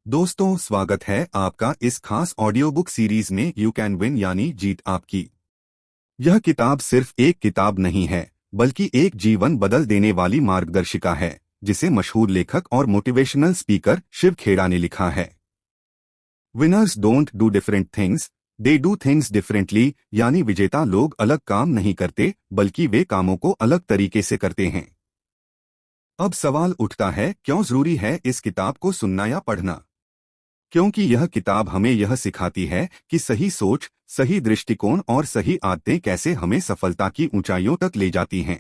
दोस्तों, स्वागत है आपका इस खास ऑडियो बुक सीरीज में यू कैन विन यानी जीत आपकी। यह किताब सिर्फ एक किताब नहीं है, बल्कि एक जीवन बदल देने वाली मार्गदर्शिका है, जिसे मशहूर लेखक और मोटिवेशनल स्पीकर शिव खेड़ा ने लिखा है। Winners don't do different things, they do things differently, यानी विजेता लोग अलग काम नहीं करते, बल्कि वे कामों को अलग तरीके से करते हैं। अब सवाल उठता है, क्यों जरूरी है इस किताब को सुनना या पढ़ना? क्योंकि यह किताब हमें यह सिखाती है कि सही सोच, सही दृष्टिकोण और सही आदतें कैसे हमें सफलता की ऊंचाइयों तक ले जाती हैं।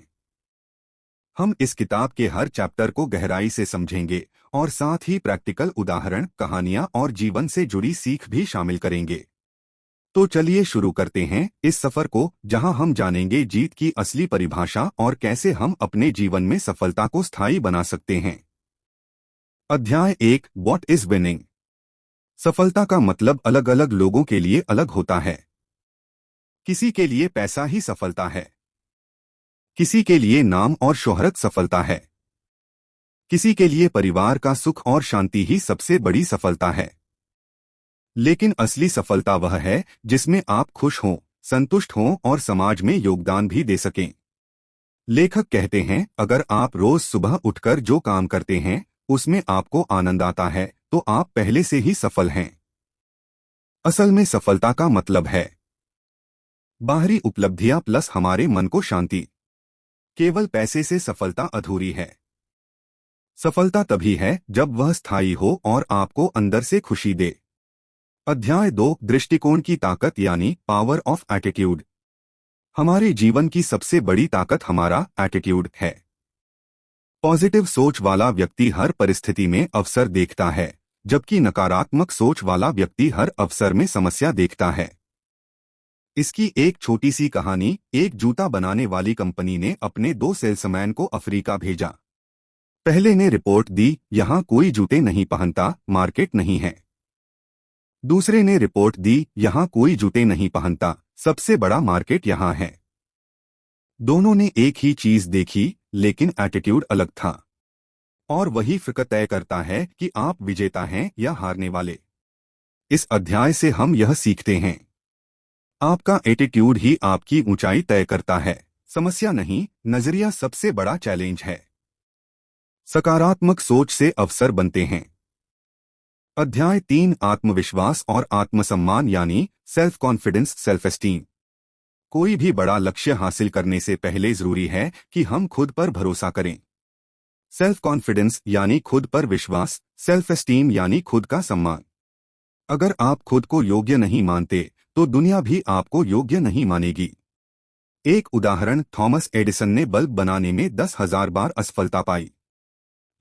हम इस किताब के हर चैप्टर को गहराई से समझेंगे और साथ ही प्रैक्टिकल उदाहरण, कहानियां और जीवन से जुड़ी सीख भी शामिल करेंगे। तो चलिए शुरू करते हैं इस सफर को, जहां हम जानेंगे जीत की असली परिभाषा और कैसे हम अपने जीवन में सफलता को स्थायी बना सकते हैं। अध्याय 1, व्हाट इज विनिंग। सफलता का मतलब अलग अलग लोगों के लिए अलग होता है। किसी के लिए पैसा ही सफलता है, किसी के लिए नाम और शोहरत सफलता है, किसी के लिए परिवार का सुख और शांति ही सबसे बड़ी सफलता है। लेकिन असली सफलता वह है जिसमें आप खुश हों, संतुष्ट हों और समाज में योगदान भी दे सकें। लेखक कहते हैं, अगर आप रोज सुबह उठकर जो काम करते हैं उसमें आपको आनंद आता है, तो आप पहले से ही सफल हैं। असल में सफलता का मतलब है बाहरी उपलब्धियां प्लस हमारे मन को शांति। केवल पैसे से सफलता अधूरी है। सफलता तभी है जब वह स्थायी हो और आपको अंदर से खुशी दे। अध्याय 2, दृष्टिकोण की ताकत यानी पावर ऑफ एटीट्यूड। हमारे जीवन की सबसे बड़ी ताकत हमारा एटीट्यूड है। पॉजिटिव सोच वाला व्यक्ति हर परिस्थिति में अवसर देखता है, जबकि नकारात्मक सोच वाला व्यक्ति हर अवसर में समस्या देखता है। इसकी एक छोटी सी कहानी, एक जूता बनाने वाली कंपनी ने अपने 2 सेल्समैन को अफ्रीका भेजा। पहले ने रिपोर्ट दी, यहाँ कोई जूते नहीं पहनता, मार्केट नहीं है। दूसरे ने रिपोर्ट दी, यहाँ कोई जूते नहीं पहनता, सबसे बड़ा मार्केट यहाँ है। दोनों ने एक ही चीज देखी, लेकिन एटीट्यूड अलग था। और वही फर्क तय करता है कि आप विजेता हैं या हारने वाले। इस अध्याय से हम यह सीखते हैं, आपका एटीट्यूड ही आपकी ऊंचाई तय करता है, समस्या नहीं, नजरिया सबसे बड़ा चैलेंज है। सकारात्मक सोच से अवसर बनते हैं। अध्याय 3, आत्मविश्वास और आत्मसम्मान यानी सेल्फ कॉन्फिडेंस, सेल्फ एस्टीम। कोई भी बड़ा लक्ष्य हासिल करने से पहले जरूरी है कि हम खुद पर भरोसा करें। सेल्फ कॉन्फिडेंस यानी खुद पर विश्वास, सेल्फ एस्टीम यानी खुद का सम्मान। अगर आप खुद को योग्य नहीं मानते तो दुनिया भी आपको योग्य नहीं मानेगी। एक उदाहरण, थॉमस एडिसन ने बल्ब बनाने में 10,000 बार असफलता पाई।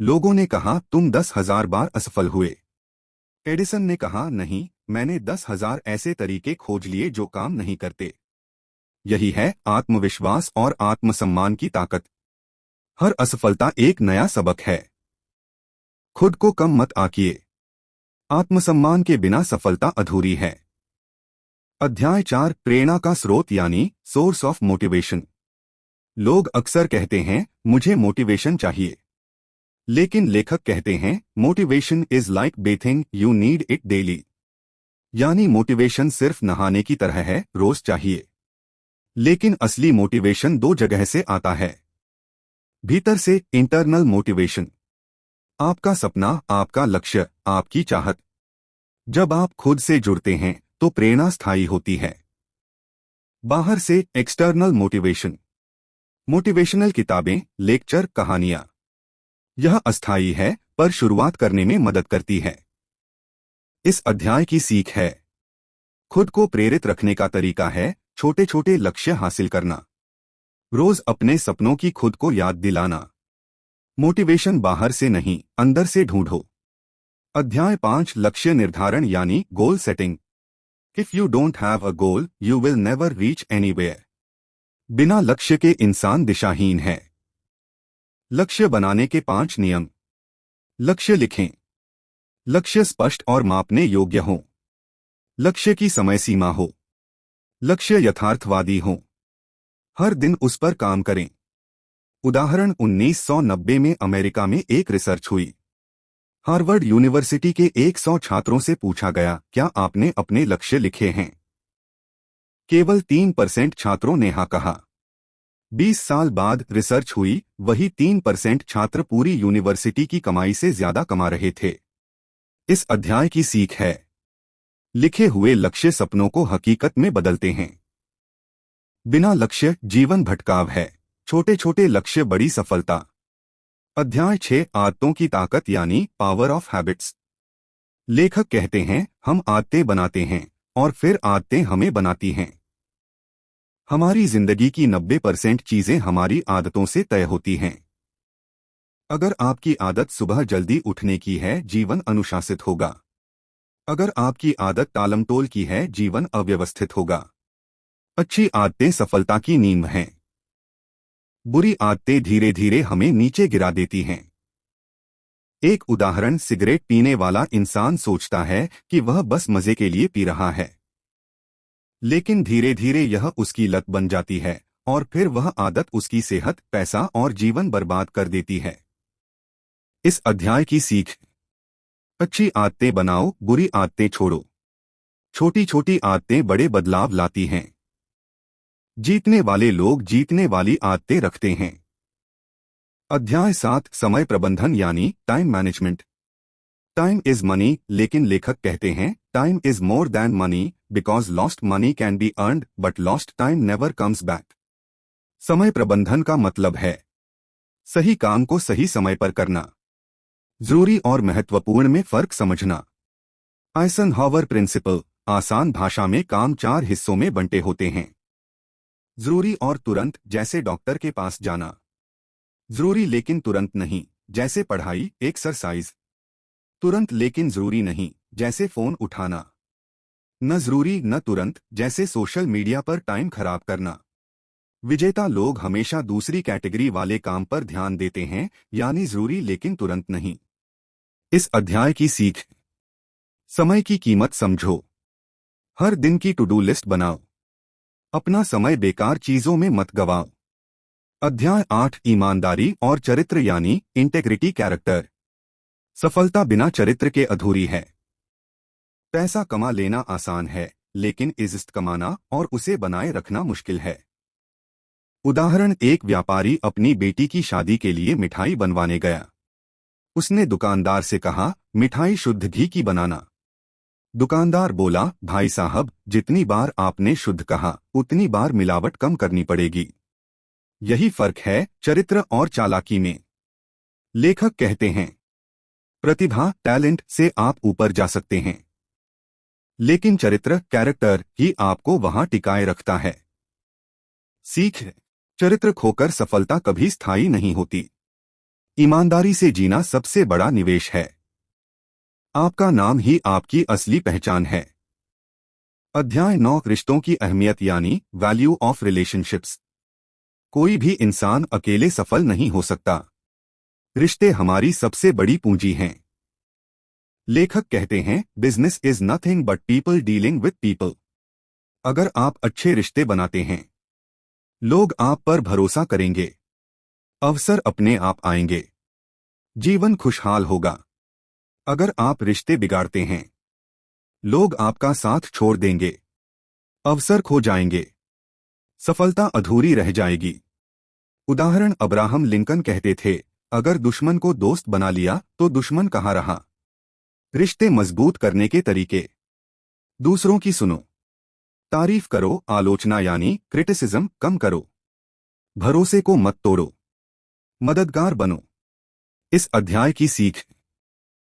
लोगों ने कहा, तुम 10,000 बार असफल हुए। एडिसन ने कहा, नहीं, मैंने 10,000 ऐसे तरीके खोज लिए जो काम नहीं करते। यही है आत्मविश्वास और आत्मसम्मान की ताकत। हर असफलता एक नया सबक है। खुद को कम मत आंकिए। आत्मसम्मान के बिना सफलता अधूरी है। अध्याय 4, प्रेरणा का स्रोत यानी सोर्स ऑफ मोटिवेशन। लोग अक्सर कहते हैं, मुझे मोटिवेशन चाहिए। लेकिन लेखक कहते हैं, motivation is like bathing, you need it daily. यानी मोटिवेशन सिर्फ नहाने की तरह है, रोज चाहिए। लेकिन असली मोटिवेशन 2 जगह से आता है। भीतर से, इंटरनल मोटिवेशन, आपका सपना, आपका लक्ष्य, आपकी चाहत। जब आप खुद से जुड़ते हैं तो प्रेरणा स्थायी होती है। बाहर से, एक्सटर्नल मोटिवेशन, मोटिवेशनल किताबें, लेक्चर, कहानियां। यह अस्थायी है पर शुरुआत करने में मदद करती है। इस अध्याय की सीख है, खुद को प्रेरित रखने का तरीका है छोटे छोटे लक्ष्य हासिल करना। रोज अपने सपनों की खुद को याद दिलाना। मोटिवेशन बाहर से नहीं, अंदर से ढूंढो। अध्याय 5, लक्ष्य निर्धारण यानी goal setting. If you don't have a goal, you will never reach anywhere. बिना लक्ष्य के इंसान दिशाहीन है। लक्ष्य बनाने के 5 नियम। लक्ष्य लिखें। लक्ष्य स्पष्ट और मापने योग्य हो। लक्ष्य की समय सीमा हो। लक्ष्य यथार्थवादी हो। हर दिन उस पर काम करें। उदाहरण, 1990 में अमेरिका में एक रिसर्च हुई। हार्वर्ड यूनिवर्सिटी के 100 छात्रों से पूछा गया, क्या आपने अपने लक्ष्य लिखे हैं? केवल 3% छात्रों ने हाँ कहा। 20 साल बाद रिसर्च हुई, वही 3% छात्र पूरी यूनिवर्सिटी की कमाई से ज्यादा कमा रहे थे। इस अध्याय की सीख है, लिखे हुए लक्ष्य सपनों को हकीकत में बदलते हैं। बिना लक्ष्य जीवन भटकाव है, छोटे छोटे लक्ष्य बड़ी सफलता। अध्याय 6, आदतों की ताकत यानी पावर ऑफ हैबिट्स। लेखक कहते हैं, हम आदतें बनाते हैं और फिर आदतें हमें बनाती हैं। हमारी जिंदगी की 90% चीजें हमारी आदतों से तय होती हैं। अगर आपकी आदत सुबह जल्दी उठने की है, जीवन अनुशासित होगा। अगर आपकी आदत टालमटोल की है, जीवन अव्यवस्थित होगा। अच्छी आदतें सफलता की नींव हैं। बुरी आदतें धीरे धीरे हमें नीचे गिरा देती हैं। एक उदाहरण, सिगरेट पीने वाला इंसान सोचता है कि वह बस मजे के लिए पी रहा है, लेकिन धीरे धीरे यह उसकी लत बन जाती है और फिर वह आदत उसकी सेहत, पैसा और जीवन बर्बाद कर देती है। इस अध्याय की सीख, अच्छी आदतें बनाओ, बुरी आदतें छोड़ो। छोटी छोटी आदतें बड़े बदलाव लाती हैं। जीतने वाले लोग जीतने वाली आदतें रखते हैं। अध्याय 7, समय प्रबंधन यानी time management. Time is money, लेकिन लेखक कहते हैं, time is more than money, because lost money can be earned but lost time never comes back. समय प्रबंधन का मतलब है सही काम को सही समय पर करना, जरूरी और महत्वपूर्ण में फर्क समझना। आइजनहावर प्रिंसिपल, आसान भाषा में काम 4 हिस्सों में बंटे होते हैं। जरूरी और तुरंत, जैसे डॉक्टर के पास जाना। जरूरी लेकिन तुरंत नहीं, जैसे पढ़ाई, एक्सरसाइज। तुरंत लेकिन जरूरी नहीं, जैसे फोन उठाना। न जरूरी न तुरंत, जैसे सोशल मीडिया पर टाइम खराब करना। विजेता लोग हमेशा दूसरी कैटेगरी वाले काम पर ध्यान देते हैं, यानी जरूरी लेकिन तुरंत नहीं। इस अध्याय की सीख, समय की कीमत समझो। हर दिन की टू डू लिस्ट बनाओ। अपना समय बेकार चीजों में मत गवाओ। अध्याय 8, ईमानदारी और चरित्र यानी इंटेग्रिटी कैरेक्टर। सफलता बिना चरित्र के अधूरी है। पैसा कमा लेना आसान है, लेकिन इज्जत कमाना और उसे बनाए रखना मुश्किल है। उदाहरण, एक व्यापारी अपनी बेटी की शादी के लिए मिठाई बनवाने गया। उसने दुकानदार से कहा, मिठाई शुद्ध घी की बनाना। दुकानदार बोला, भाई साहब, जितनी बार आपने शुद्ध कहा, उतनी बार मिलावट कम करनी पड़ेगी। यही फर्क है चरित्र और चालाकी में। लेखक कहते हैं, प्रतिभा, टैलेंट से आप ऊपर जा सकते हैं, लेकिन चरित्र, कैरेक्टर ही आपको वहां टिकाए रखता है। सीख, चरित्र खोकर सफलता कभी स्थायी नहीं होती। ईमानदारी से जीना सबसे बड़ा निवेश है। आपका नाम ही आपकी असली पहचान है। अध्याय 9, रिश्तों की अहमियत यानी वैल्यू ऑफ रिलेशनशिप्स। कोई भी इंसान अकेले सफल नहीं हो सकता। रिश्ते हमारी सबसे बड़ी पूंजी हैं। लेखक कहते हैं, business is nothing but people dealing with people. अगर आप अच्छे रिश्ते बनाते हैं, लोग आप पर भरोसा करेंगे, अवसर अपने आप आएंगे, जीवन खुशहाल होगा। अगर आप रिश्ते बिगाड़ते हैं, लोग आपका साथ छोड़ देंगे, अवसर खो जाएंगे, सफलता अधूरी रह जाएगी। उदाहरण, अब्राहम लिंकन कहते थे, अगर दुश्मन को दोस्त बना लिया तो दुश्मन कहाँ रहा। रिश्ते मजबूत करने के तरीके, दूसरों की सुनो, तारीफ करो, आलोचना यानी क्रिटिसिज्म कम करो, भरोसे को मत तोड़ो, मददगार बनो। इस अध्याय की सीख,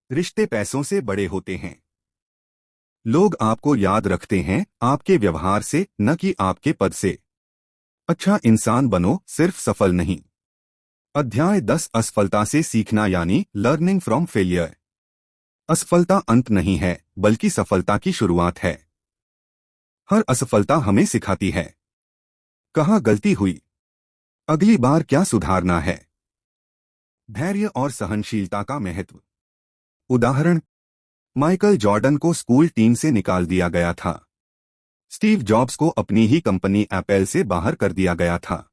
रिश्ते पैसों से बड़े होते हैं। लोग आपको याद रखते हैं आपके व्यवहार से, न कि आपके पद से। अच्छा इंसान बनो, सिर्फ सफल नहीं। अध्याय 10, असफलता से सीखना यानी लर्निंग फ्रॉम फेलियर। असफलता अंत नहीं है, बल्कि सफलता की शुरुआत है। हर असफलता हमें सिखाती है, कहाँ गलती हुई, अगली बार क्या सुधारना है। धैर्य और सहनशीलता का महत्व। उदाहरण, माइकल जॉर्डन को स्कूल टीम से निकाल दिया गया था। स्टीव जॉब्स को अपनी ही कंपनी एप्पल से बाहर कर दिया गया था।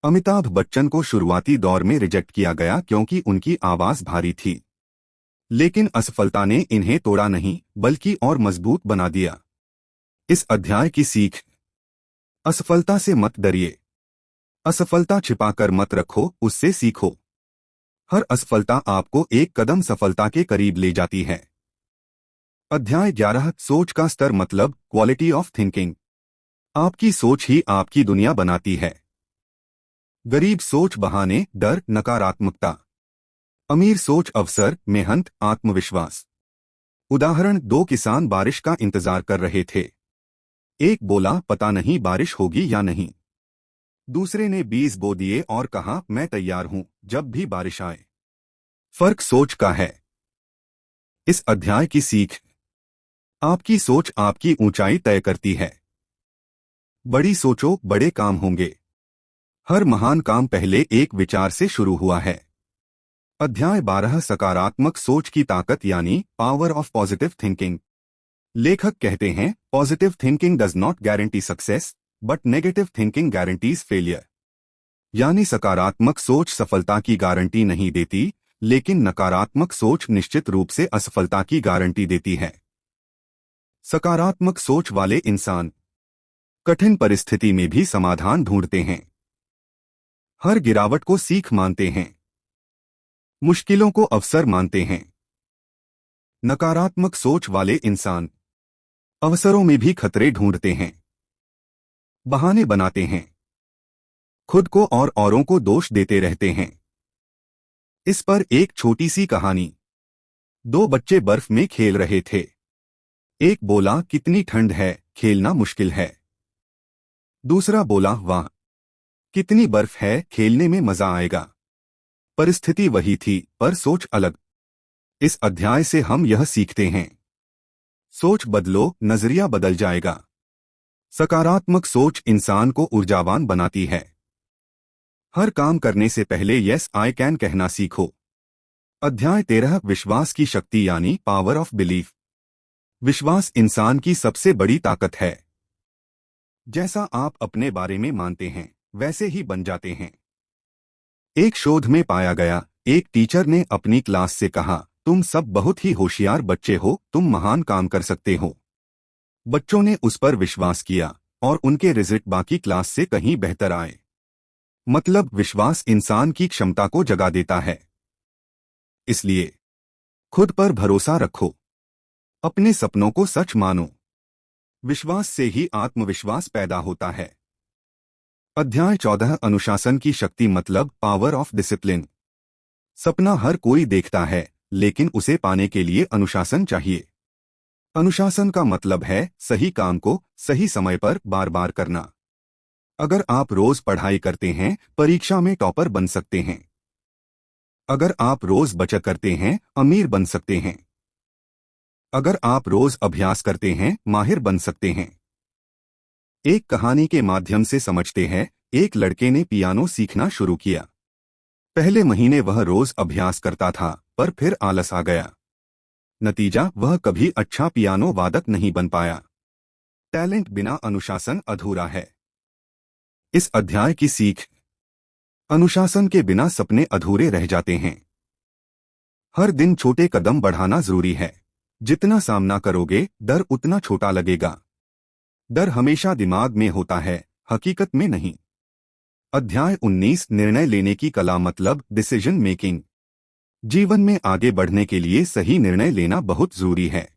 अमिताभ बच्चन को शुरुआती दौर में रिजेक्ट किया गया क्योंकि उनकी आवाज भारी थी। लेकिन असफलता ने इन्हें तोड़ा नहीं बल्कि और मजबूत बना दिया। इस अध्याय की सीख। असफलता से मत डरिए। असफलता छिपाकर मत रखो, उससे सीखो। हर असफलता आपको एक कदम सफलता के करीब ले जाती है। अध्याय 11 सोच का स्तर मतलब क्वालिटी ऑफ थिंकिंग। आपकी सोच ही आपकी दुनिया बनाती है। गरीब सोच बहाने, डर, नकारात्मकता। अमीर सोच अवसर, मेहनत, आत्मविश्वास। उदाहरण, दो किसान बारिश का इंतजार कर रहे थे। एक बोला पता नहीं बारिश होगी या नहीं। दूसरे ने बीज बो दिए और कहा मैं तैयार हूं जब भी बारिश आए। फर्क सोच का है। इस अध्याय की सीख। आपकी सोच आपकी ऊंचाई तय करती है। बड़ी सोचो, बड़े काम होंगे। हर महान काम पहले एक विचार से शुरू हुआ है। अध्याय 12 सकारात्मक सोच की ताकत यानी पावर ऑफ पॉजिटिव थिंकिंग। लेखक कहते हैं positive thinking does not guarantee success but negative thinking guarantees failure. यानी सकारात्मक सोच सफलता की गारंटी नहीं देती, लेकिन नकारात्मक सोच निश्चित रूप से असफलता की गारंटी देती है। सकारात्मक सोच वाले इंसान कठिन परिस्थिति में भी समाधान ढूंढते हैं। हर गिरावट को सीख मानते हैं। मुश्किलों को अवसर मानते हैं। नकारात्मक सोच वाले इंसान अवसरों में भी खतरे ढूंढते हैं। बहाने बनाते हैं। खुद को और औरों को दोष देते रहते हैं। इस पर एक छोटी सी कहानी। दो बच्चे बर्फ में खेल रहे थे। एक बोला कितनी ठंड है, खेलना मुश्किल है। दूसरा बोला वाह, कितनी बर्फ है, खेलने में मजा आएगा। परिस्थिति वही थी पर सोच अलग। इस अध्याय से हम यह सीखते हैं, सोच बदलो, नजरिया बदल जाएगा। सकारात्मक सोच इंसान को ऊर्जावान बनाती है। हर काम करने से पहले यस आई कैन कहना सीखो। अध्याय 13 विश्वास की शक्ति यानी पावर ऑफ बिलीफ। विश्वास इंसान की सबसे बड़ी ताकत है। जैसा आप अपने बारे में मानते हैं वैसे ही बन जाते हैं। एक शोध में पाया गया, एक टीचर ने अपनी क्लास से कहा तुम सब बहुत ही होशियार बच्चे हो, तुम महान काम कर सकते हो। बच्चों ने उस पर विश्वास किया और उनके रिजल्ट बाकी क्लास से कहीं बेहतर आए। मतलब विश्वास इंसान की क्षमता को जगा देता है। इसलिए खुद पर भरोसा रखो। अपने सपनों को सच मानो। विश्वास से ही आत्मविश्वास पैदा होता है। अध्याय 14 अनुशासन की शक्ति मतलब पावर ऑफ डिसिप्लिन। सपना हर कोई देखता है, लेकिन उसे पाने के लिए अनुशासन चाहिए। अनुशासन का मतलब है सही काम को सही समय पर बार बार करना। अगर आप रोज पढ़ाई करते हैं, परीक्षा में टॉपर बन सकते हैं। अगर आप रोज बचत करते हैं, अमीर बन सकते हैं। अगर आप रोज अभ्यास करते हैं, माहिर बन सकते हैं। एक कहानी के माध्यम से समझते हैं। एक लड़के ने पियानो सीखना शुरू किया। पहले महीने वह रोज अभ्यास करता था, पर फिर आलस आ गया। नतीजा, वह कभी अच्छा पियानो वादक नहीं बन पाया। टैलेंट बिना अनुशासन अधूरा है। इस अध्याय की सीख। अनुशासन के बिना सपने अधूरे रह जाते हैं। हर दिन छोटे कदम बढ़ाना जरूरी है। जितना सामना करोगे, डर उतना छोटा लगेगा। डर हमेशा दिमाग में होता है, हकीकत में नहीं। अध्याय 19 निर्णय लेने की कला मतलब डिसीजन मेकिंग। जीवन में आगे बढ़ने के लिए सही निर्णय लेना बहुत जरूरी है।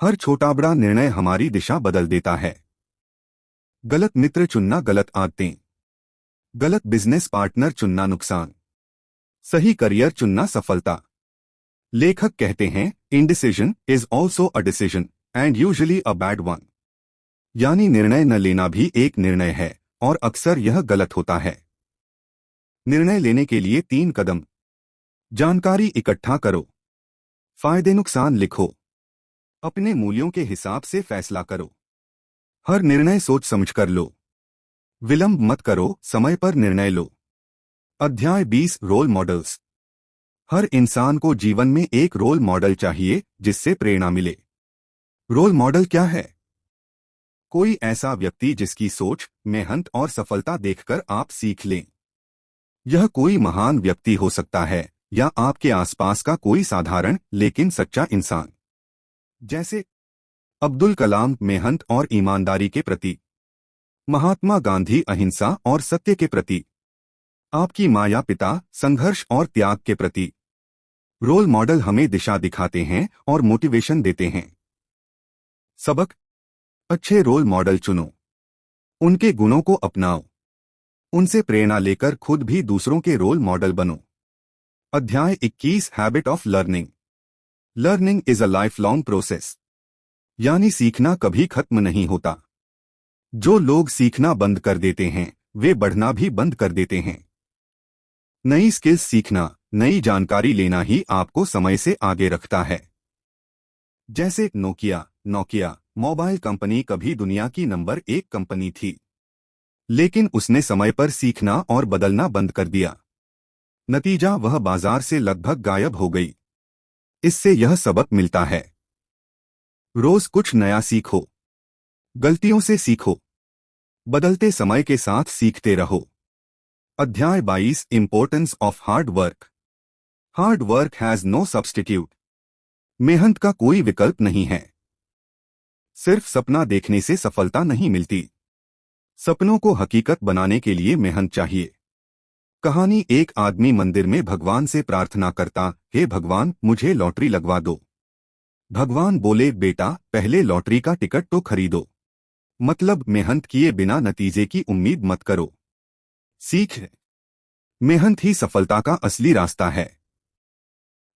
हर छोटा बड़ा निर्णय हमारी दिशा बदल देता है। गलत मित्र चुनना गलत आदतें। गलत बिजनेस पार्टनर चुनना नुकसान। सही करियर चुनना सफलता। लेखक कहते हैं indecision is also a decision and usually a bad one. यानी निर्णय न लेना भी एक निर्णय है और अक्सर यह गलत होता है। निर्णय लेने के लिए 3 कदम। जानकारी इकट्ठा करो। फायदे नुकसान लिखो। अपने मूल्यों के हिसाब से फैसला करो। हर निर्णय सोच समझकर लो। विलंब मत करो, समय पर निर्णय लो। अध्याय 20 रोल मॉडल्स। हर इंसान को जीवन में एक रोल मॉडल चाहिए जिससे प्रेरणा मिले। रोल मॉडल क्या है? कोई ऐसा व्यक्ति जिसकी सोच, मेहनत और सफलता देखकर आप सीख लें। यह कोई महान व्यक्ति हो सकता है, या आपके आसपास का कोई साधारण लेकिन सच्चा इंसान। जैसे अब्दुल कलाम मेहनत और ईमानदारी के प्रति, महात्मा गांधी अहिंसा और सत्य के प्रति, आपकी माँ या पिता संघर्ष और त्याग के प्रति। रोल मॉडल हमें दिशा दिखाते हैं और मोटिवेशन देते हैं। सबक: अच्छे रोल मॉडल चुनो, उनके गुणों को अपनाओ, उनसे प्रेरणा लेकर खुद भी दूसरों के रोल मॉडल बनो। अध्याय 21 habit of learning. Learning is a life long process, यानी सीखना कभी खत्म नहीं होता। जो लोग सीखना बंद कर देते हैं वे बढ़ना भी बंद कर देते हैं। नई स्किल्स सीखना, नई जानकारी लेना ही आपको समय से आगे रखता है। जैसे नोकिया मोबाइल कंपनी कभी दुनिया की नंबर 1 कंपनी थी, लेकिन उसने समय पर सीखना और बदलना बंद कर दिया। नतीजा, वह बाजार से लगभग गायब हो गई। इससे यह सबक मिलता है: रोज कुछ नया सीखो, गलतियों से सीखो, बदलते समय के साथ सीखते रहो। अध्याय 22 importance of hard work. Hard work has no substitute. मेहनत का कोई विकल्प नहीं है। सिर्फ सपना देखने से सफलता नहीं मिलती। सपनों को हकीकत बनाने के लिए मेहनत चाहिए। कहानी: एक आदमी मंदिर में भगवान से प्रार्थना करता, हे भगवान, मुझे लॉटरी लगवा दो। भगवान बोले, बेटा, पहले लॉटरी का टिकट तो खरीदो। मतलब मेहनत किए बिना नतीजे की उम्मीद मत करो। सीख: मेहनत ही सफलता का असली रास्ता है।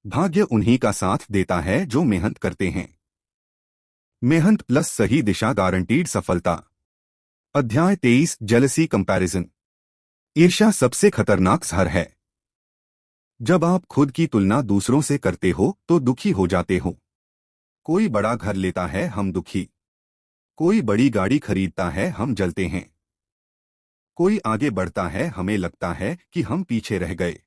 भाग्य उन्हीं का साथ देता है जो मेहनत करते हैं। मेहनत प्लस सही दिशा गारंटीड सफलता। अध्याय 23 जेलसी कंपैरिजन। ईर्ष्या सबसे खतरनाक जहर है। जब आप खुद की तुलना दूसरों से करते हो तो दुखी हो जाते हो। कोई बड़ा घर लेता है, हम दुखी। कोई बड़ी गाड़ी खरीदता है, हम जलते हैं। कोई आगे बढ़ता है, हमें लगता है कि हम पीछे रह गए।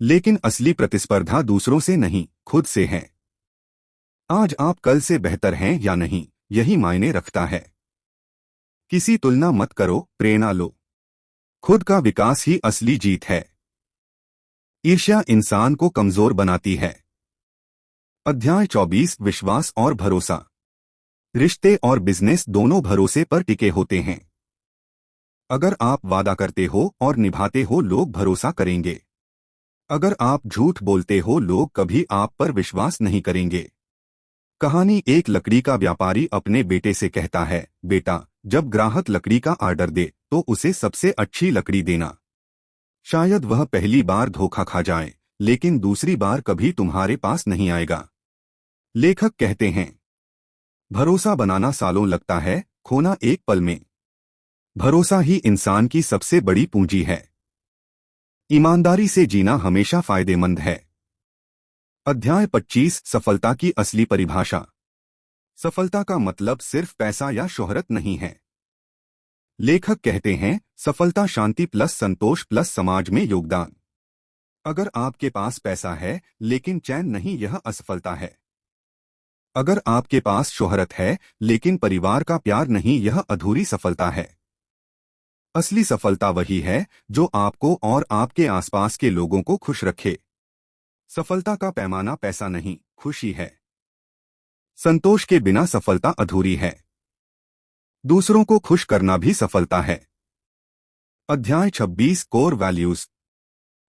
लेकिन असली प्रतिस्पर्धा दूसरों से नहीं, खुद से है। आज आप कल से बेहतर हैं या नहीं, यही मायने रखता है। किसी तुलना मत करो, प्रेरणा लो। खुद का विकास ही असली जीत है। ईर्ष्या इंसान को कमजोर बनाती है। अध्याय 24 विश्वास और भरोसा। रिश्ते और बिजनेस दोनों भरोसे पर टिके होते हैं। अगर आप वादा करते हो और निभाते हो, लोग भरोसा करेंगे। अगर आप झूठ बोलते हो, लोग कभी आप पर विश्वास नहीं करेंगे। कहानी: एक लकड़ी का व्यापारी अपने बेटे से कहता है, बेटा, जब ग्राहक लकड़ी का ऑर्डर दे तो उसे सबसे अच्छी लकड़ी देना। शायद वह पहली बार धोखा खा जाए, लेकिन दूसरी बार कभी तुम्हारे पास नहीं आएगा। लेखक कहते हैं, भरोसा बनाना सालों लगता है, खोना एक पल में। भरोसा ही इंसान की सबसे बड़ी पूंजी है। ईमानदारी से जीना हमेशा फायदेमंद है। अध्याय 25 सफलता की असली परिभाषा। सफलता का मतलब सिर्फ पैसा या शोहरत नहीं है। लेखक कहते हैं, सफलता शांति प्लस संतोष प्लस समाज में योगदान। अगर आपके पास पैसा है लेकिन चैन नहीं, यह असफलता है। अगर आपके पास शोहरत है लेकिन परिवार का प्यार नहीं, यह अधूरी सफलता है। असली सफलता वही है जो आपको और आपके आसपास के लोगों को खुश रखे। सफलता का पैमाना पैसा नहीं, खुशी है। संतोष के बिना सफलता अधूरी है। दूसरों को खुश करना भी सफलता है। अध्याय 26 कोर वैल्यूज।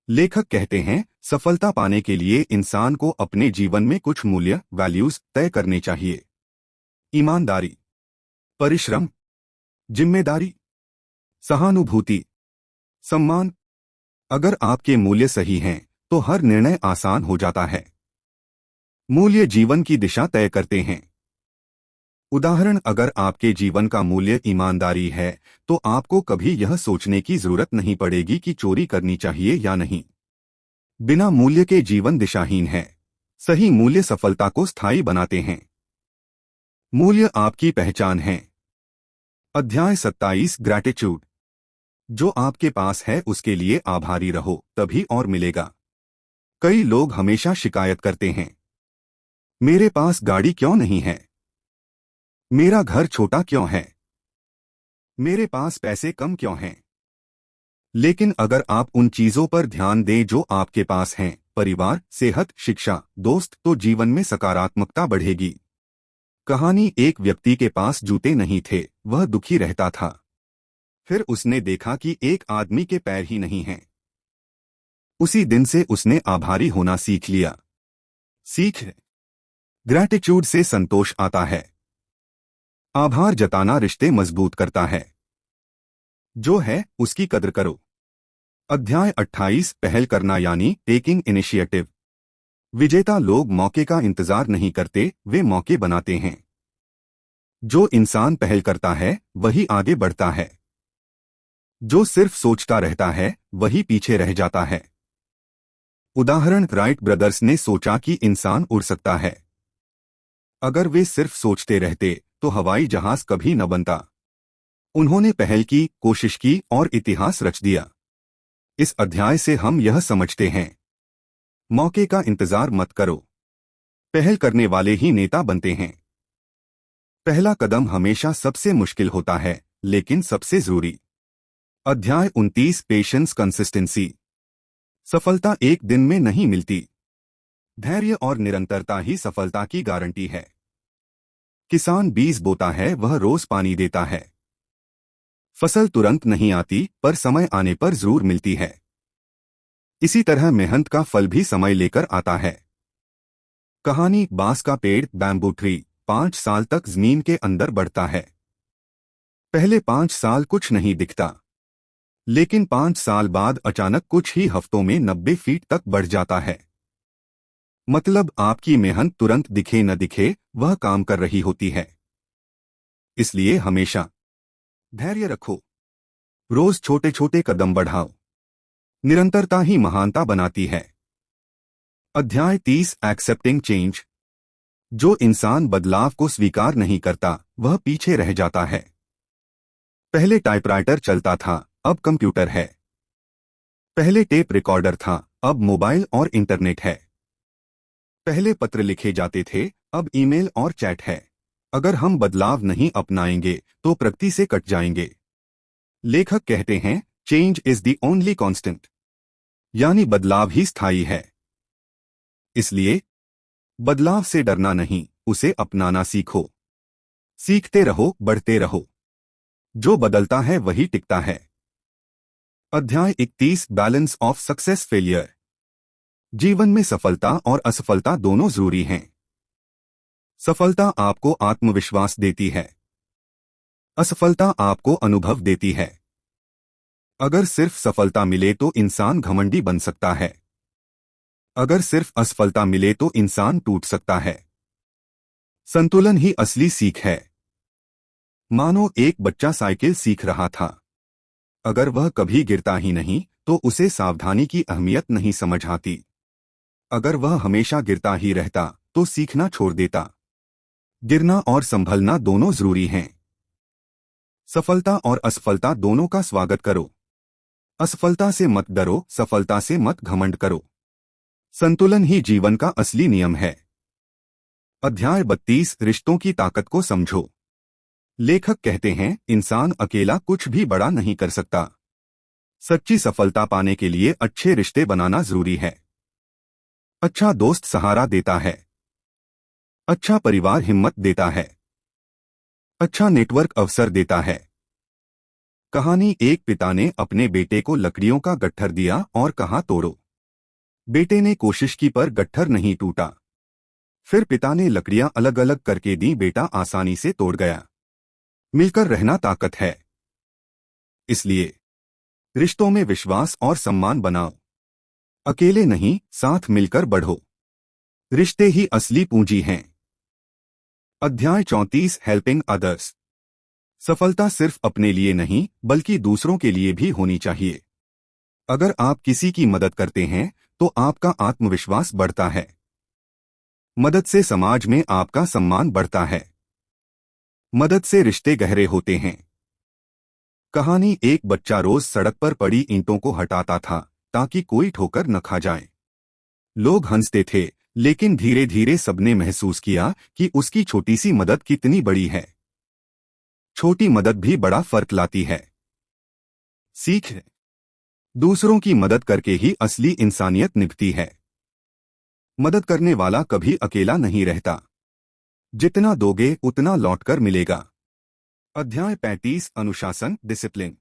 लेखक कहते हैं, सफलता पाने के लिए इंसान को अपने जीवन में कुछ मूल्य वैल्यूज तय करने चाहिए। ईमानदारी, परिश्रम, जिम्मेदारी, सहानुभूति, सम्मान। अगर आपके मूल्य सही हैं तो हर निर्णय आसान हो जाता है। मूल्य जीवन की दिशा तय करते हैं। उदाहरण: अगर आपके जीवन का मूल्य ईमानदारी है तो आपको कभी यह सोचने की जरूरत नहीं पड़ेगी कि चोरी करनी चाहिए या नहीं। बिना मूल्य के जीवन दिशाहीन है। सही मूल्य सफलता को स्थायी बनाते हैं। मूल्य आपकी पहचान है। अध्याय 27 ग्रैटिट्यूड। जो आपके पास है उसके लिए आभारी रहो, तभी और मिलेगा। कई लोग हमेशा शिकायत करते हैं, मेरे पास गाड़ी क्यों नहीं है, मेरा घर छोटा क्यों है, मेरे पास पैसे कम क्यों हैं। लेकिन अगर आप उन चीजों पर ध्यान दें जो आपके पास हैं, परिवार, सेहत, शिक्षा, दोस्त, तो जीवन में सकारात्मकता बढ़ेगी। कहानी। एक व्यक्ति के पास जूते नहीं थे, वह दुखी रहता था। फिर उसने देखा कि एक आदमी के पैर ही नहीं हैं। उसी दिन से उसने आभारी होना सीख लिया। सीख। ग्रैटिट्यूड से संतोष आता है। आभार जताना रिश्ते मजबूत करता है। जो है उसकी कदर करो। अध्याय 28। पहल करना यानी टेकिंग इनिशिएटिव। विजेता लोग मौके का इंतजार नहीं करते, वे मौके बनाते हैं। जो इंसान पहल करता है वही आगे बढ़ता है। जो सिर्फ सोचता रहता है वही पीछे रह जाता है। उदाहरण। राइट ब्रदर्स ने सोचा कि इंसान उड़ सकता है। अगर वे सिर्फ सोचते रहते तो हवाई जहाज कभी न बनता। उन्होंने पहल की, कोशिश की और इतिहास रच दिया। इस अध्याय से हम यह समझते हैं, मौके का इंतजार मत करो, पहल करने वाले ही नेता बनते हैं। पहला कदम हमेशा सबसे मुश्किल होता है, लेकिन सबसे जरूरी। अध्याय 29। Patience, consistency. सफलता एक दिन में नहीं मिलती। धैर्य और निरंतरता ही सफलता की गारंटी है। किसान बीज बोता है, वह रोज पानी देता है। फसल तुरंत नहीं आती, पर समय आने पर जरूर मिलती है। इसी तरह मेहनत का फल भी समय लेकर आता है। कहानी। बांस का पेड़, बैम्बू ट्री, 5 साल तक जमीन के अंदर बढ़ता है। पहले 5 साल कुछ नहीं दिखता, लेकिन 5 साल बाद अचानक कुछ ही हफ्तों में 90 फीट तक बढ़ जाता है। मतलब आपकी मेहनत तुरंत दिखे न दिखे, वह काम कर रही होती है। इसलिए हमेशा धैर्य रखो। रोज छोटे छोटे कदम बढ़ाओ। निरंतरता ही महानता बनाती है। अध्याय 30। Accepting change. जो इंसान बदलाव को स्वीकार नहीं करता वह पीछे रह जाता है। पहले टाइपराइटर चलता था, अब कंप्यूटर है। पहले टेप रिकॉर्डर था, अब मोबाइल और इंटरनेट है। पहले पत्र लिखे जाते थे, अब ईमेल और चैट है। अगर हम बदलाव नहीं अपनाएंगे तो प्रगति से कट जाएंगे। लेखक कहते हैं, change is the only constant, यानी बदलाव ही स्थायी है। इसलिए बदलाव से डरना नहीं, उसे अपनाना सीखो। सीखते रहो, बढ़ते रहो। जो बदलता है वही टिकता है। अध्याय 31। Balance of success failure. जीवन में सफलता और असफलता दोनों जरूरी हैं। सफलता आपको आत्मविश्वास देती है, असफलता आपको अनुभव देती है। अगर सिर्फ सफलता मिले तो इंसान घमंडी बन सकता है। अगर सिर्फ असफलता मिले तो इंसान टूट सकता है। संतुलन ही असली सीख है। मानो एक बच्चा साइकिल सीख रहा था। अगर वह कभी गिरता ही नहीं तो उसे सावधानी की अहमियत नहीं समझ आती। अगर वह हमेशा गिरता ही रहता तो सीखना छोड़ देता। गिरना और संभलना दोनों जरूरी हैं। सफलता और असफलता दोनों का स्वागत करो। असफलता से मत डरो, सफलता से मत घमंड करो। संतुलन ही जीवन का असली नियम है। अध्याय 32। रिश्तों की ताकत को समझो। लेखक कहते हैं, इंसान अकेला कुछ भी बड़ा नहीं कर सकता। सच्ची सफलता पाने के लिए अच्छे रिश्ते बनाना जरूरी है। अच्छा दोस्त सहारा देता है। अच्छा परिवार हिम्मत देता है। अच्छा नेटवर्क अवसर देता है। कहानी। एक पिता ने अपने बेटे को लकड़ियों का गट्ठर दिया और कहा, तोड़ो। बेटे ने कोशिश की पर गट्ठर नहीं टूटा। फिर पिता ने लकड़ियां अलग अलग करके दी, बेटा आसानी से तोड़ गया। मिलकर रहना ताकत है। इसलिए रिश्तों में विश्वास और सम्मान बनाओ। अकेले नहीं, साथ मिलकर बढ़ो। रिश्ते ही असली पूंजी हैं। अध्याय 34। Helping others. सफलता सिर्फ अपने लिए नहीं बल्कि दूसरों के लिए भी होनी चाहिए। अगर आप किसी की मदद करते हैं तो आपका आत्मविश्वास बढ़ता है। मदद से समाज में आपका सम्मान बढ़ता है। मदद से रिश्ते गहरे होते हैं। कहानी। एक बच्चा रोज सड़क पर पड़ी ईंटों को हटाता था ताकि कोई ठोकर न खा जाए। लोग हंसते थे, लेकिन धीरे धीरे सबने महसूस किया कि उसकी छोटी सी मदद कितनी बड़ी है। छोटी मदद भी बड़ा फर्क लाती है। सीख। दूसरों की मदद करके ही असली इंसानियत निभती है। मदद करने वाला कभी अकेला नहीं रहता। जितना दोगे उतना लौटकर मिलेगा। अध्याय 35 अनुशासन डिसिप्लिन।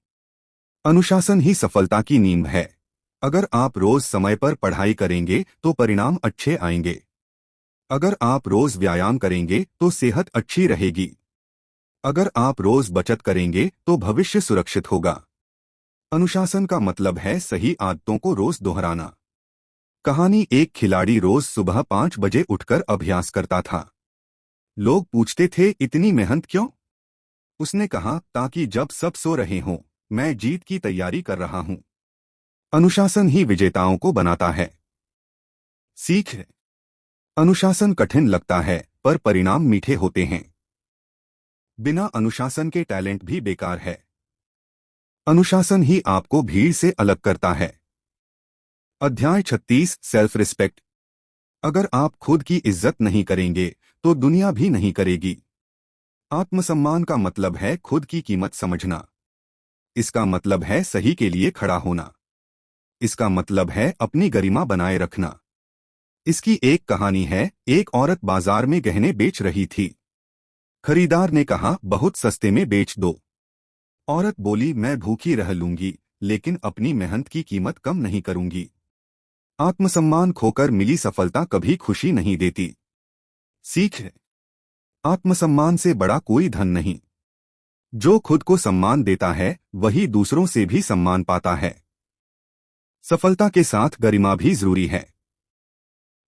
अनुशासन ही सफलता की नींव है। अगर आप रोज समय पर पढ़ाई करेंगे तो परिणाम अच्छे आएंगे। अगर आप रोज व्यायाम करेंगे तो सेहत अच्छी रहेगी। अगर आप रोज बचत करेंगे तो भविष्य सुरक्षित होगा। अनुशासन का मतलब है सही आदतों को रोज दोहराना। कहानी। एक खिलाड़ी रोज सुबह 5 बजे उठकर अभ्यास करता था। लोग पूछते थे, इतनी मेहनत क्यों? उसने कहा, ताकि जब सब सो रहे हों मैं जीत की तैयारी कर रहा हूं। अनुशासन ही विजेताओं को बनाता है। सीख। अनुशासन कठिन लगता है पर परिणाम मीठे होते हैं। बिना अनुशासन के टैलेंट भी बेकार है। अनुशासन ही आपको भीड़ से अलग करता है। अध्याय 36 सेल्फ रिस्पेक्ट। अगर आप खुद की इज्जत नहीं करेंगे तो दुनिया भी नहीं करेगी। आत्मसम्मान का मतलब है खुद की कीमत समझना। इसका मतलब है सही के लिए खड़ा होना। इसका मतलब है अपनी गरिमा बनाए रखना। इसकी एक कहानी है। एक औरत बाजार में गहने बेच रही थी। खरीदार ने कहा, बहुत सस्ते में बेच दो। औरत बोली, मैं भूखी रह लूंगी लेकिन अपनी मेहनत की कीमत कम नहीं करूंगी। आत्मसम्मान खोकर मिली सफलता कभी खुशी नहीं देती। सीख। आत्मसम्मान से बड़ा कोई धन नहीं। जो खुद को सम्मान देता है वही दूसरों से भी सम्मान पाता है। सफलता के साथ गरिमा भी जरूरी है।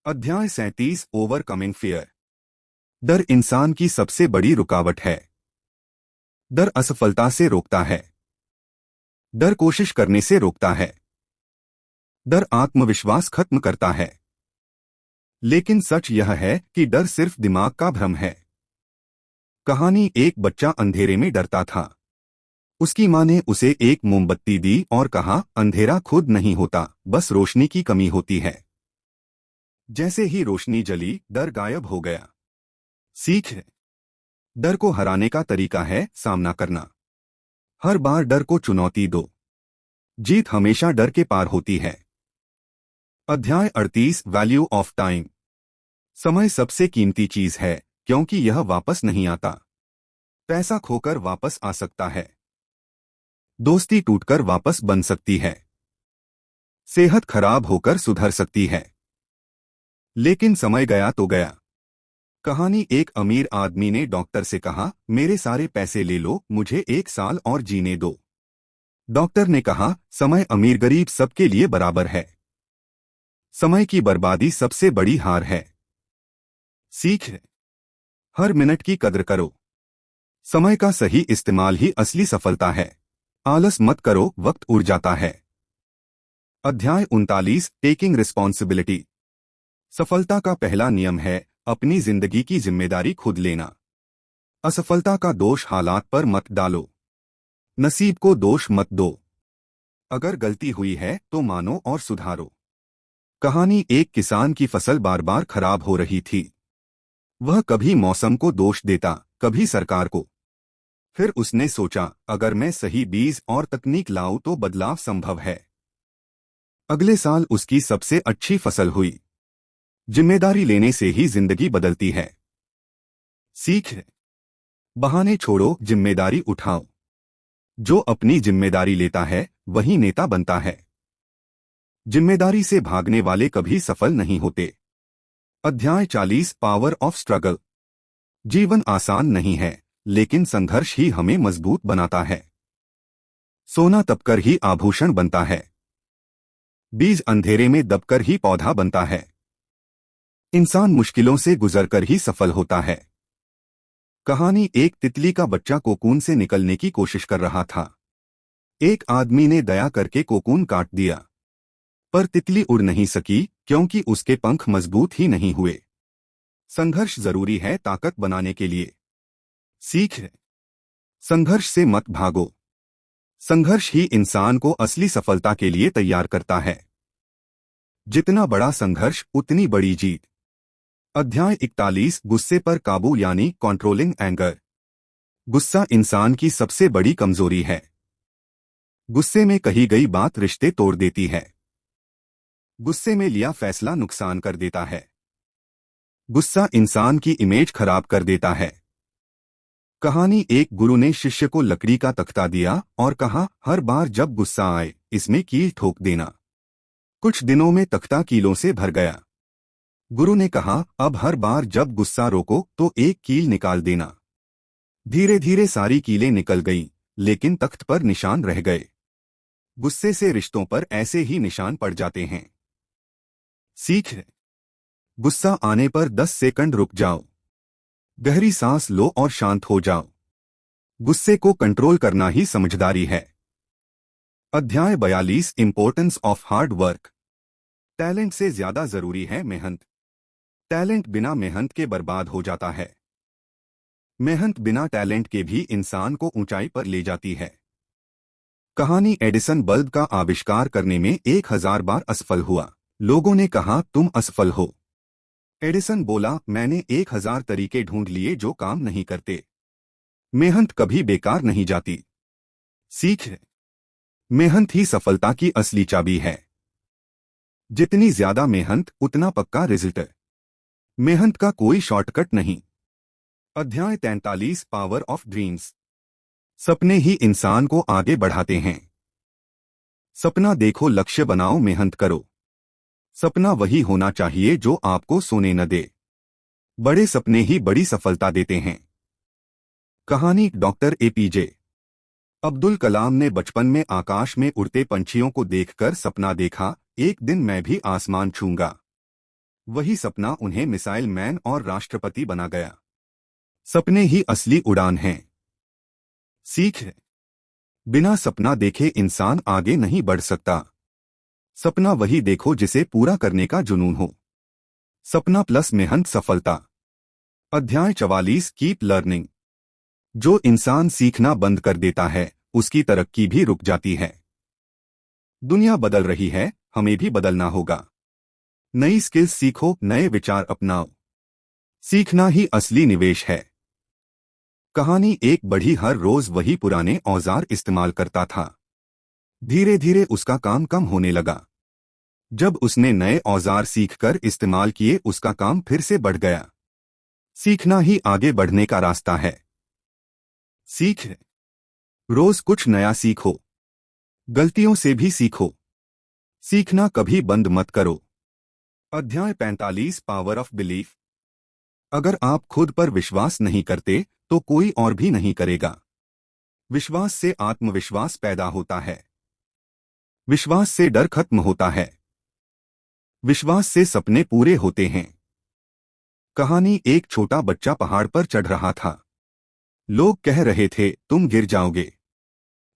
अध्याय 37 ओवरकमिंग फियर। डर इंसान की सबसे बड़ी रुकावट है। डर असफलता से रोकता है। डर कोशिश करने से रोकता है। डर आत्मविश्वास खत्म करता है। लेकिन सच यह है कि डर सिर्फ दिमाग का भ्रम है। कहानी। एक बच्चा अंधेरे में डरता था। उसकी मां ने उसे एक मोमबत्ती दी और कहा, अंधेरा खुद नहीं होता, बस रोशनी की कमी होती है। जैसे ही रोशनी जली डर गायब हो गया। सीख। डर को हराने का तरीका है सामना करना। हर बार डर को चुनौती दो। जीत हमेशा डर के पार होती है। अध्याय 38 वैल्यू ऑफ टाइम। समय सबसे कीमती चीज है क्योंकि यह वापस नहीं आता। पैसा खोकर वापस आ सकता है। दोस्ती टूटकर वापस बन सकती है। सेहत खराब होकर सुधर सकती है। लेकिन समय गया तो गया। कहानी। एक अमीर आदमी ने डॉक्टर से कहा, मेरे सारे पैसे ले लो, मुझे 1 साल और जीने दो। डॉक्टर ने कहा, समय अमीर गरीब सबके लिए बराबर है। समय की बर्बादी सबसे बड़ी हार है। सीख। हर मिनट की कद्र करो। समय का सही इस्तेमाल ही असली सफलता है। आलस मत करो, वक्त उड़ जाता है। अध्याय 39 टेकिंग रिस्पॉन्सिबिलिटी। सफलता का पहला नियम है अपनी जिंदगी की जिम्मेदारी खुद लेना। असफलता का दोष हालात पर मत डालो। नसीब को दोष मत दो। अगर गलती हुई है तो मानो और सुधारो। कहानी। एक किसान की फसल बार बार खराब हो रही थी। वह कभी मौसम को दोष देता, कभी सरकार को। फिर उसने सोचा, अगर मैं सही बीज और तकनीक लाऊं तो बदलाव संभव है। अगले साल उसकी सबसे अच्छी फसल हुई। जिम्मेदारी लेने से ही जिंदगी बदलती है। सीख। बहाने छोड़ो, जिम्मेदारी उठाओ। जो अपनी जिम्मेदारी लेता है वही नेता बनता है। जिम्मेदारी से भागने वाले कभी सफल नहीं होते। अध्याय 40 पावर ऑफ स्ट्रगल। जीवन आसान नहीं है लेकिन संघर्ष ही हमें मजबूत बनाता है। सोना तपकर ही आभूषण बनता है। बीज अंधेरे में दबकर ही पौधा बनता है। इंसान मुश्किलों से गुजरकर ही सफल होता है। कहानी। एक तितली का बच्चा कोकून से निकलने की कोशिश कर रहा था। एक आदमी ने दया करके कोकून काट दिया। पर तितली उड़ नहीं सकी क्योंकि उसके पंख मजबूत ही नहीं हुए। संघर्ष जरूरी है ताकत बनाने के लिए। सीख। संघर्ष से मत भागो। संघर्ष ही इंसान को असली सफलता के लिए तैयार करता है। जितना बड़ा संघर्ष उतनी बड़ी जीत। अध्याय 41 गुस्से पर काबू यानी कंट्रोलिंग एंगर। गुस्सा इंसान की सबसे बड़ी कमजोरी है। गुस्से में कही गई बात रिश्ते तोड़ देती है। गुस्से में लिया फैसला नुकसान कर देता है। गुस्सा इंसान की इमेज खराब कर देता है। कहानी। एक गुरु ने शिष्य को लकड़ी का तख्ता दिया और कहा, हर बार जब गुस्सा आए इसमें कील ठोक देना। कुछ दिनों में तख्ता कीलों से भर गया। गुरु ने कहा, अब हर बार जब गुस्सा रोको तो एक कील निकाल देना। धीरे धीरे सारी कीलें निकल गईं, लेकिन तख्त पर निशान रह गए। गुस्से से रिश्तों पर ऐसे ही निशान पड़ जाते हैं। सीख। गुस्सा आने पर 10 सेकंड रुक जाओ। गहरी सांस लो और शांत हो जाओ। गुस्से को कंट्रोल करना ही समझदारी है। अध्याय 42। Importance of hard work. Talent से ज्यादा जरूरी है मेहनत। टैलेंट बिना मेहनत के बर्बाद हो जाता है। मेहनत बिना टैलेंट के भी इंसान को ऊंचाई पर ले जाती है। कहानी। एडिसन बल्ब का आविष्कार करने में 1000 बार असफल हुआ। लोगों ने कहा, तुम असफल हो। एडिसन बोला, मैंने 1000 तरीके ढूंढ लिए जो काम नहीं करते। मेहनत कभी बेकार नहीं जाती। सीख। मेहनत ही सफलता की असली चाबी है। जितनी ज्यादा मेहनत उतना पक्का रिजल्ट। मेहनत का कोई शॉर्टकट नहीं। अध्याय 43। Power of dreams. सपने ही इंसान को आगे बढ़ाते हैं। सपना देखो, लक्ष्य बनाओ, मेहनत करो। सपना वही होना चाहिए जो आपको सोने न दे। बड़े सपने ही बड़ी सफलता देते हैं। कहानी। डॉक्टर एपीजे अब्दुल कलाम ने बचपन में आकाश में उड़ते पंछियों को देखकर सपना देखा, एक दिन मैं भी आसमान छूंगा। वही सपना उन्हें मिसाइल मैन और राष्ट्रपति बना गया। सपने ही असली उड़ान हैं। सीख। बिना सपना देखे इंसान आगे नहीं बढ़ सकता। सपना वही देखो जिसे पूरा करने का जुनून हो। सपना प्लस मेहनत सफलता। अध्याय 44। Keep learning. जो इंसान सीखना बंद कर देता है उसकी तरक्की भी रुक जाती है। दुनिया बदल रही है, हमें भी बदलना होगा। नई स्किल्स सीखो, नए विचार अपनाओ। सीखना ही असली निवेश है। कहानी। एक बढ़ी हर रोज वही पुराने औजार इस्तेमाल करता था। धीरे धीरे उसका काम कम होने लगा। जब उसने नए औजार सीखकर इस्तेमाल किए उसका काम फिर से बढ़ गया। सीखना ही आगे बढ़ने का रास्ता है। सीख। रोज कुछ नया सीखो। गलतियों से भी सीखो। सीखना कभी बंद मत करो। अध्याय 45। Power of belief. अगर आप खुद पर विश्वास नहीं करते तो कोई और भी नहीं करेगा। विश्वास से आत्मविश्वास पैदा होता है। विश्वास से डर खत्म होता है। विश्वास से सपने पूरे होते हैं। कहानी। एक छोटा बच्चा पहाड़ पर चढ़ रहा था। लोग कह रहे थे, तुम गिर जाओगे।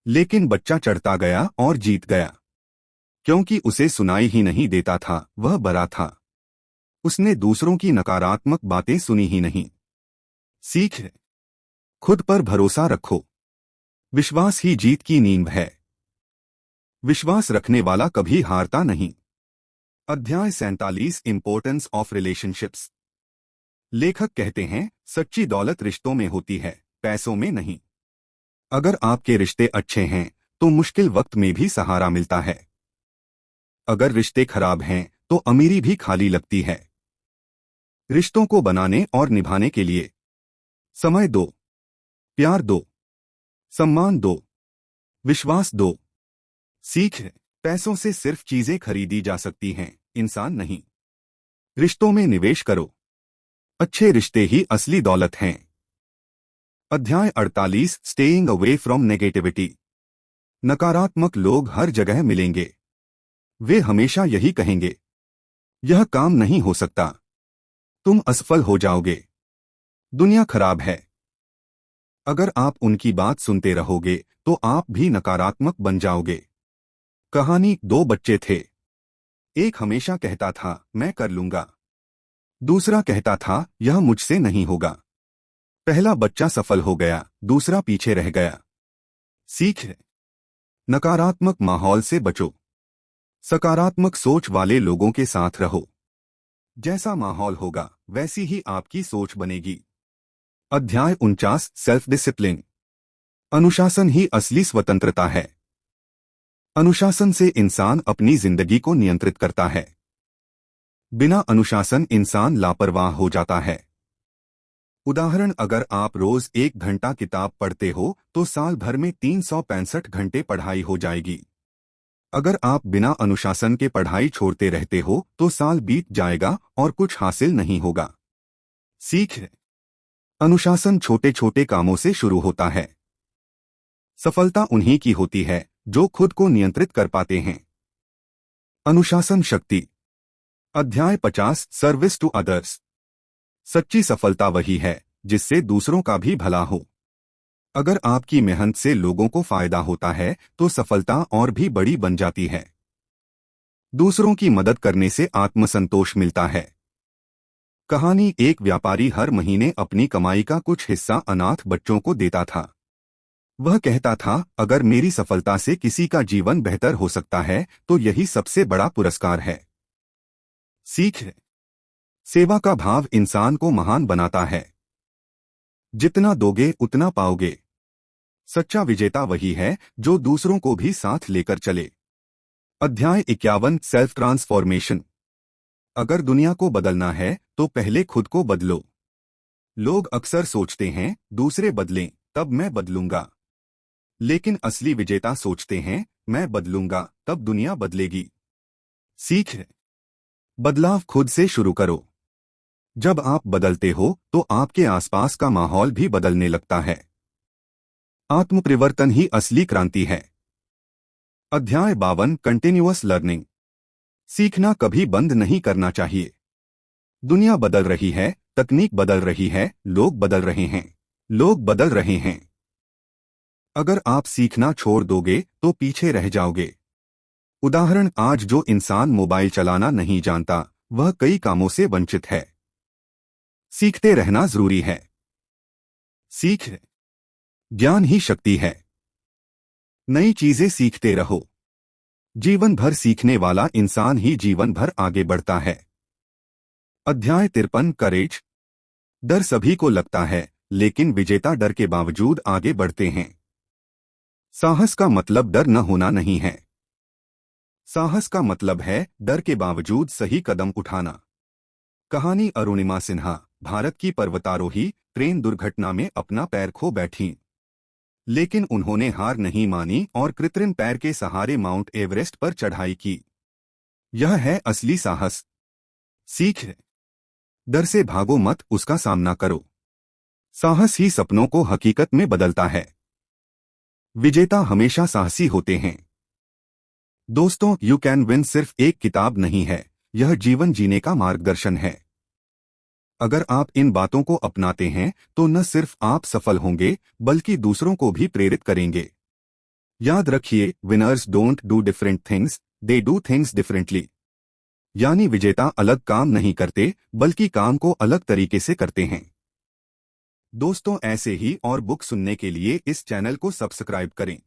लेकिन बच्चा चढ़ता गया और जीत गया। क्योंकि उसे सुनाई ही नहीं देता था, वह बड़ा था। उसने दूसरों की नकारात्मक बातें सुनी ही नहीं। सीख। खुद पर भरोसा रखो। विश्वास ही जीत की नींव है। विश्वास रखने वाला कभी हारता नहीं। अध्याय 47। Importance of relationships. लेखक कहते हैं, सच्ची दौलत रिश्तों में होती है, पैसों में नहीं। अगर आपके रिश्ते अच्छे हैं तो मुश्किल वक्त में भी सहारा मिलता है। अगर रिश्ते खराब हैं तो अमीरी भी खाली लगती है। रिश्तों को बनाने और निभाने के लिए समय दो, प्यार दो, सम्मान दो, विश्वास दो। सीख। पैसों से सिर्फ चीजें खरीदी जा सकती हैं, इंसान नहीं। रिश्तों में निवेश करो। अच्छे रिश्ते ही असली दौलत हैं। अध्याय 48। Staying away from negativity. नकारात्मक लोग हर जगह मिलेंगे। वे हमेशा यही कहेंगे, यह काम नहीं हो सकता, तुम असफल हो जाओगे, दुनिया खराब है। अगर आप उनकी बात सुनते रहोगे तो आप भी नकारात्मक बन जाओगे। कहानी। दो बच्चे थे। एक हमेशा कहता था, मैं कर लूंगा। दूसरा कहता था, यह मुझसे नहीं होगा। पहला बच्चा सफल हो गया, दूसरा पीछे रह गया। सीख। नकारात्मक माहौल से बचो। सकारात्मक सोच वाले लोगों के साथ रहो। जैसा माहौल होगा वैसी ही आपकी सोच बनेगी। अध्याय 49। Self discipline. अनुशासन ही असली स्वतंत्रता है। अनुशासन से इंसान अपनी जिंदगी को नियंत्रित करता है। बिना अनुशासन इंसान लापरवाह हो जाता है। उदाहरण, अगर आप रोज 1 घंटा किताब पढ़ते हो तो साल भर में 365 घंटे पढ़ाई हो जाएगी। अगर आप बिना अनुशासन के पढ़ाई छोड़ते रहते हो तो साल बीत जाएगा और कुछ हासिल नहीं होगा। सीख, अनुशासन छोटे छोटे कामों से शुरू होता है। सफलता उन्हीं की होती है जो खुद को नियंत्रित कर पाते हैं। अनुशासन शक्ति। अध्याय 50, सर्विस टू अदर्स। सच्ची सफलता वही है जिससे दूसरों का भी भला हो। अगर आपकी मेहनत से लोगों को फायदा होता है तो सफलता और भी बड़ी बन जाती है। दूसरों की मदद करने से आत्मसंतोष मिलता है। कहानी, एक व्यापारी हर महीने अपनी कमाई का कुछ हिस्सा अनाथ बच्चों को देता था। वह कहता था, अगर मेरी सफलता से किसी का जीवन बेहतर हो सकता है तो यही सबसे बड़ा पुरस्कार है। सीख, सेवा का भाव इंसान को महान बनाता है। जितना दोगे उतना पाओगे। सच्चा विजेता वही है जो दूसरों को भी साथ लेकर चले। अध्याय 51, सेल्फ ट्रांसफॉर्मेशन। अगर दुनिया को बदलना है तो पहले खुद को बदलो। लोग अक्सर सोचते हैं, दूसरे बदलें तब मैं बदलूंगा। लेकिन असली विजेता सोचते हैं, मैं बदलूंगा तब दुनिया बदलेगी। सीख, बदलाव खुद से शुरू करो। जब आप बदलते हो तो आपके आसपास का माहौल भी बदलने लगता है। आत्मपरिवर्तन ही असली क्रांति है। अध्याय 52, कंटिन्यूअस लर्निंग। सीखना कभी बंद नहीं करना चाहिए। दुनिया बदल रही है, तकनीक बदल रही है, लोग बदल रहे हैं। लोग बदल रहे हैं। अगर आप सीखना छोड़ दोगे तो पीछे रह जाओगे। उदाहरण, आज जो इंसान मोबाइल चलाना नहीं जानता वह कई कामों से वंचित है। सीखते रहना जरूरी है। सीख, ज्ञान ही शक्ति है। नई चीजें सीखते रहो। जीवन भर सीखने वाला इंसान ही जीवन भर आगे बढ़ता है। अध्याय 53, करेज। डर सभी को लगता है लेकिन विजेता डर के बावजूद आगे बढ़ते हैं। साहस का मतलब डर न होना नहीं है। साहस का मतलब है डर के बावजूद सही कदम उठाना। कहानी, अरुणिमा सिन्हा भारत की पर्वतारोही ट्रेन दुर्घटना में अपना पैर खो बैठीं। लेकिन उन्होंने हार नहीं मानी और कृत्रिम पैर के सहारे माउंट एवरेस्ट पर चढ़ाई की। यह है असली साहस। सीख, डर से भागो मत, उसका सामना करो। साहस ही सपनों को हकीकत में बदलता है। विजेता हमेशा साहसी होते हैं। दोस्तों, यू कैन विन सिर्फ एक किताब नहीं है, यह जीवन जीने का मार्गदर्शन है। अगर आप इन बातों को अपनाते हैं तो न सिर्फ आप सफल होंगे बल्कि दूसरों को भी प्रेरित करेंगे। याद रखिए, winners don't do different things, they do things differently. यानी विजेता अलग काम नहीं करते बल्कि काम को अलग तरीके से करते हैं। दोस्तों, ऐसे ही और बुक सुनने के लिए इस चैनल को सब्सक्राइब करें।